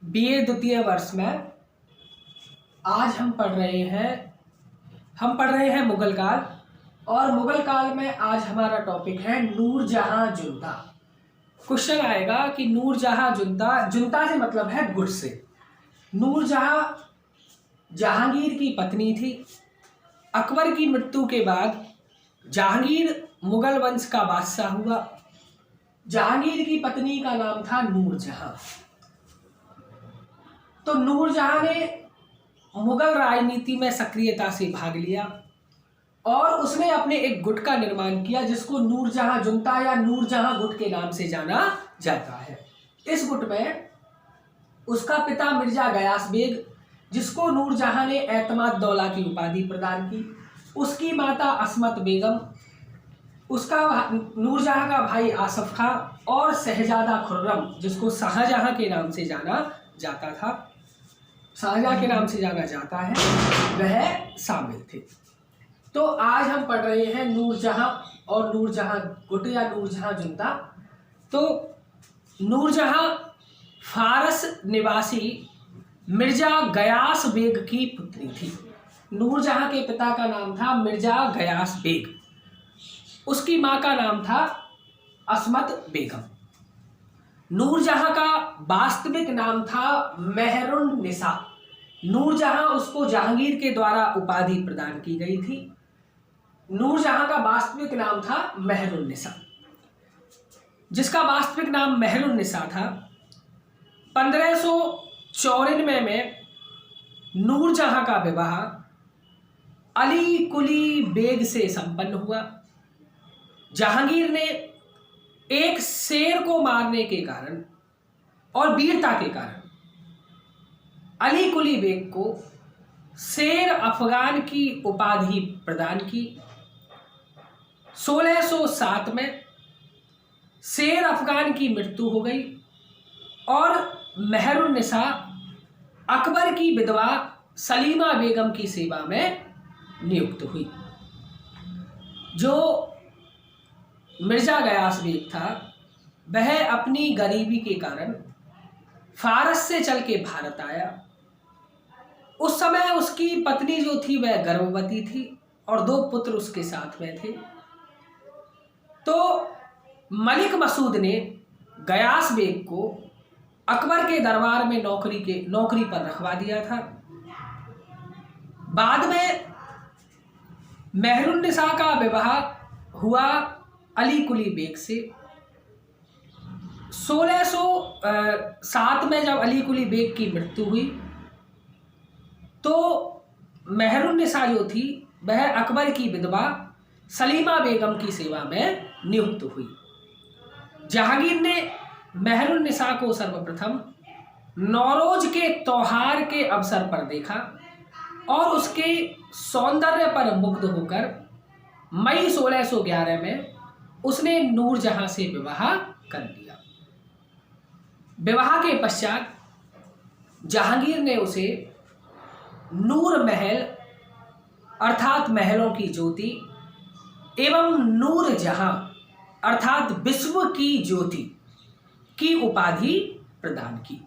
BA द्वितीय वर्ष में आज हम पढ़ रहे हैं मुगल काल। और मुगल काल में आज हमारा टॉपिक है नूरजहां जुंता। क्वेश्चन आएगा कि नूरजहां जुंता, जुंता से मतलब है गुट से। नूरजहां जहांगीर की पत्नी थी। अकबर की मृत्यु के बाद जहांगीर मुगल वंश का बादशाह हुआ। जहांगीर की पत्नी का नाम था नूरजहां। तो नूरजहां ने मुगल राजनीति में सक्रियता से भाग लिया और उसने अपने एक गुट का निर्माण किया जिसको नूरजहां जुंता या नूरजहां गुट के नाम से जाना जाता है। इस गुट में उसका पिता मिर्जा गयास बेग, जिसको नूरजहां ने एतमाद दौला की उपाधि प्रदान की, उसकी माता असमत बेगम, उसका नूरजहां का भाई आसफ खां और शहजादा खुर्रम, जिसको शाहजहां के नाम से जाना जाता था, शाहजहां के नाम से जाना जाता है, वह शामिल थे। तो आज हम पढ़ रहे हैं नूरजहां और नूरजहां गुट या नूरजहां जुंता। तो नूरजहां फारस निवासी मिर्जा गयास बेग की पुत्री थी। नूरजहां के पिता का नाम था मिर्जा गयास बेग, उसकी मां का नाम था असमत बेगम। नूरजहां का वास्तविक नाम था मेहरुन निसा। नूरजहां उसको जहांगीर के द्वारा उपाधि प्रदान की गई थी। नूरजहां का वास्तविक नाम था मेहरुन निसा। जिसका वास्तविक नाम मेहरुन निसा था, 1594 में नूरजहां का विवाह अली कुली बेग से संपन्न हुआ। जहांगीर ने एक शेर को मारने के कारण और वीरता के कारण अली कुली बेग को शेर अफगान की उपाधि प्रदान की। 1607 में शेर अफगान की मृत्यु हो गई और मेहरुन निसा अकबर की विधवा सलीमा बेगम की सेवा में नियुक्त हुई। जो मिर्जा गयास बेग था, वह अपनी गरीबी के कारण फारस से चल के भारत आया। उस समय उसकी पत्नी जो थी वह गर्भवती थी और 2 पुत्र उसके साथ में थे। तो मलिक मसूद ने गयास बेग को अकबर के दरबार में नौकरी पर रखवा दिया था। बाद में मेहरुन निसा का विवाह हुआ अली कुली बेग से। 1607 में जब अली कुली बेग की मृत्यु हुई तो मेहरुन निसा जो थी वह अकबर की विधवा सलीमा बेगम की सेवा में नियुक्त हुई। जहांगीर ने मेहरुन निसा को सर्वप्रथम नौरोज के त्योहार के अवसर पर देखा और उसके सौंदर्य पर मुग्ध होकर मई 1611 में उसने नूरजहां से विवाह कर लिया। विवाह के पश्चात जहांगीर ने उसे नूर महल अर्थात महलों की ज्योति एवं नूरजहां अर्थात विश्व की ज्योति की उपाधि प्रदान की।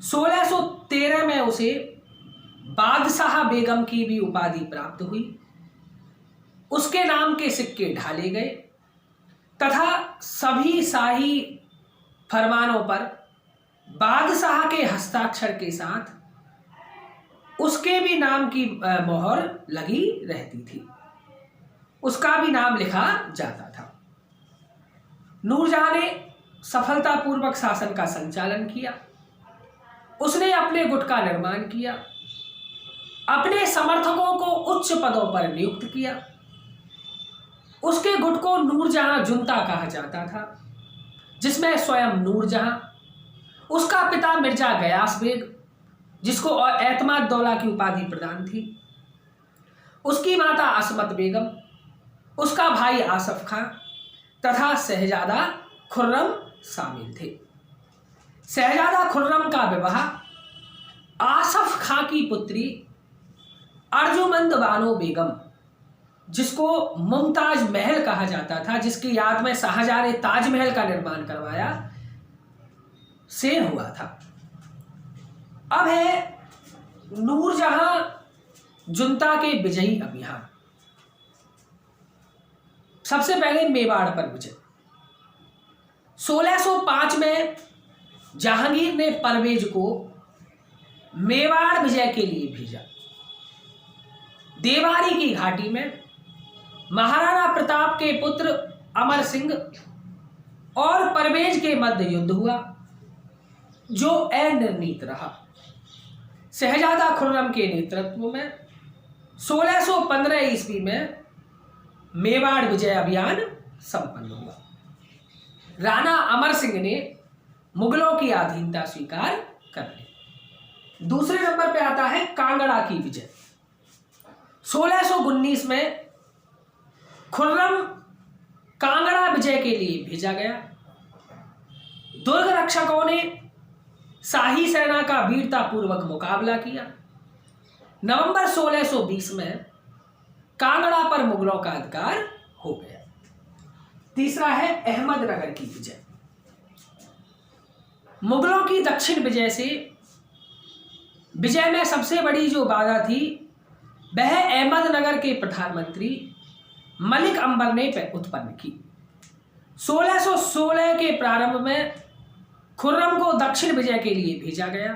1613 में उसे बादशाह बेगम की भी उपाधि प्राप्त हुई। उसके नाम के सिक्के ढाले गए तथा सभी शाही फरमानों पर बादशाह के हस्ताक्षर के साथ उसके भी नाम की मोहर लगी रहती थी, उसका भी नाम लिखा जाता था। नूरजहां ने सफलतापूर्वक शासन का संचालन किया। उसने अपने गुट का निर्माण किया, अपने समर्थकों को उच्च पदों पर नियुक्त किया। उसके गुट को नूरजहां जुंता कहा जाता था, जिसमें स्वयं नूरजहां, उसका पिता मिर्जा गयास बेग, जिसको एतमाद दौला की उपाधि प्रदान थी, उसकी माता असमत बेगम, उसका भाई आसफ खां तथा शहजादा खुर्रम शामिल थे। शहजादा खुर्रम का विवाह आसफ खां की पुत्री अर्जुमंद बानो बेगम, जिसको मुमताज महल कहा जाता था, जिसकी याद में शाहजहां ने ताजमहल का निर्माण करवाया, से हुआ था। अब है नूरजहां जुंता के विजयी अभियान। सबसे पहले मेवाड़ पर विजय। 1605 में जहांगीर ने परवेज को मेवाड़ विजय के लिए भेजा। देवारी की घाटी में महाराणा प्रताप के पुत्र अमर सिंह और परवेज के मध्य युद्ध हुआ, जो अनिर्णीत रहा। शहजादा खुर्रम के नेतृत्व में 1615 ईस्वी में मेवाड़ विजय अभियान संपन्न हुआ। राणा अमर सिंह ने मुगलों की अधीनता स्वीकार कर ली। दूसरे नंबर पे आता है कांगड़ा की विजय। 1619 में खुर्रम कांगड़ा विजय के लिए भेजा गया। दुर्ग रक्षकों ने शाही सेना का वीरतापूर्वक मुकाबला किया। नवंबर 1620 में कांगड़ा पर मुगलों का अधिकार हो गया। तीसरा है अहमदनगर की विजय। मुगलों की दक्षिण विजय में सबसे बड़ी जो बाधा थी वह अहमदनगर के प्रधानमंत्री मलिक अंबर ने उत्पन्न की। 1616 के प्रारंभ में खुर्रम को दक्षिण विजय के लिए भेजा गया।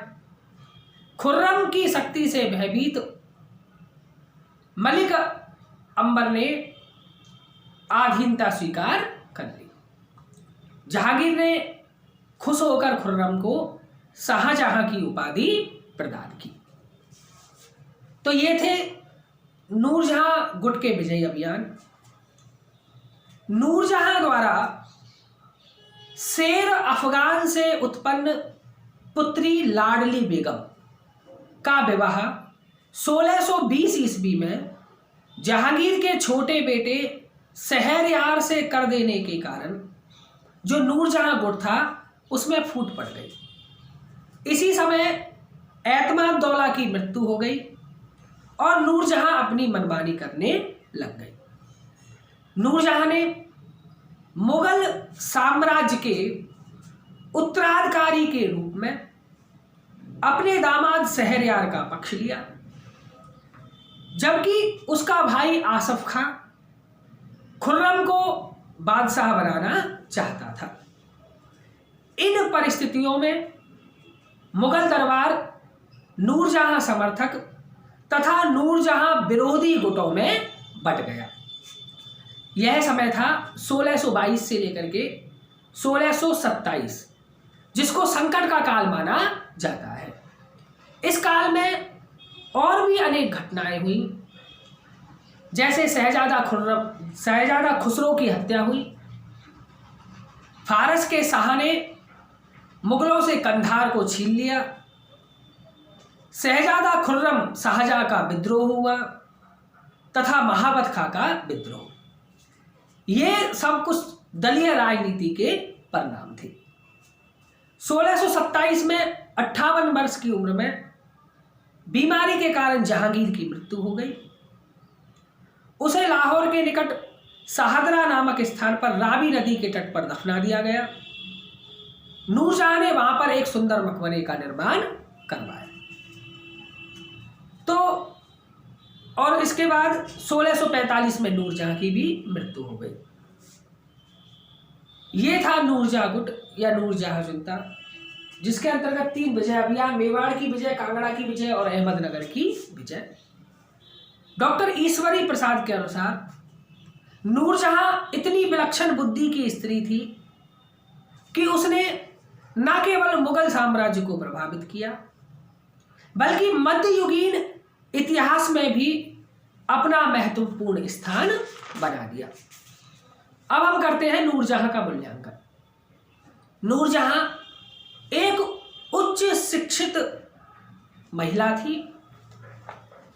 खुर्रम की शक्ति से भयभीत मलिक अंबर ने अधीनता स्वीकार कर ली। जहांगीर ने खुश होकर खुर्रम को शाहजहां की उपाधि प्रदान की। तो ये थे नूरजहां गुट के विजय अभियान। नूरजहां द्वारा शेर अफगान से उत्पन्न पुत्री लाडली बेगम का विवाह 1620 ईस्वी में जहांगीर के छोटे बेटे शहरयार से कर देने के कारण जो नूरजहां गुट था उसमें फूट पड़ गई। इसी समय एतमाद दौला की मृत्यु हो गई और नूरजहां अपनी मनमानी करने लग गई। नूरजहां ने मुगल साम्राज्य के उत्तराधिकारी के रूप में अपने दामाद शहरयार का पक्ष लिया, जबकि उसका भाई आसफ खां खुर्रम को बादशाह बनाना चाहता था। इन परिस्थितियों में मुगल दरबार नूरजहां समर्थक तथा नूरजहां विरोधी गुटों में बंट गया। यह समय था 1622 से लेकर के 1627, जिसको संकट का काल माना जाता है। इस काल में और भी अनेक घटनाएं हुई, जैसे शहजादा खुसरो की हत्या हुई। फारस के शाह ने मुगलों से कंधार को छीन लिया। शहजादा खुर्रम शाहजहां का विद्रोह हुआ तथा महाबत खां का विद्रोह। ये सब कुछ दलीय राजनीति के परिणाम थे। 1627 में 58 वर्ष की उम्र में बीमारी के कारण जहांगीर की मृत्यु हो गई। उसे लाहौर के निकट शाहदरा नामक स्थान पर रावी नदी के तट पर दफना दिया गया। नूरजहां ने वहां पर एक सुंदर मकबरे का निर्माण करवाया। तो और इसके बाद 1645 में नूरजहां की भी मृत्यु हो गई। ये था नूरजहां गुट या नूरजहां जुंता, जिसके अंतर्गत 3 विजय अभियान, मेवाड़ की विजय, कांगड़ा की विजय और अहमदनगर की विजय। डॉक्टर ईश्वरी प्रसाद के अनुसार नूरजहां इतनी विलक्षण बुद्धि की स्त्री थी कि उसने न केवल मुगल साम्राज्य को प्रभावित किया, बल्कि मध्ययुगीन इतिहास में भी अपना महत्वपूर्ण स्थान बना दिया। अब हम करते हैं नूरजहां का मूल्यांकन। नूरजहां एक उच्च शिक्षित महिला थी।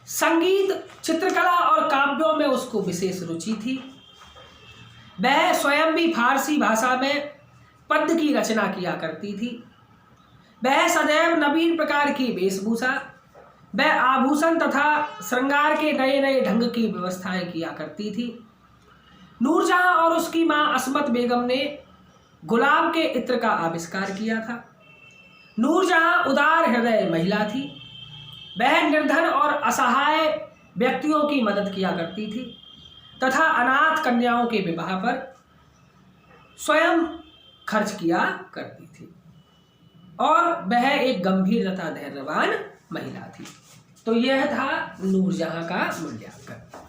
संगीत, चित्रकला और काव्यों में उसको विशेष रुचि थी। वह स्वयं भी फारसी भाषा में पद्य की रचना किया करती थी। वह सदैव नवीन प्रकार की वेशभूषा, वह आभूषण तथा श्रृंगार के नए नए ढंग की व्यवस्थाएं किया करती थी। नूरजहां और उसकी मां असमत बेगम ने गुलाब के इत्र का आविष्कार किया था। नूरजहां उदार हृदय महिला थी। वह निर्धन और असहाय व्यक्तियों की मदद किया करती थी तथा अनाथ कन्याओं के विवाह पर स्वयं खर्च किया करती थी और वह एक गंभीर तथा धैर्यवान महिला थी। तो यह था नूरजहां का मूल्यांकन।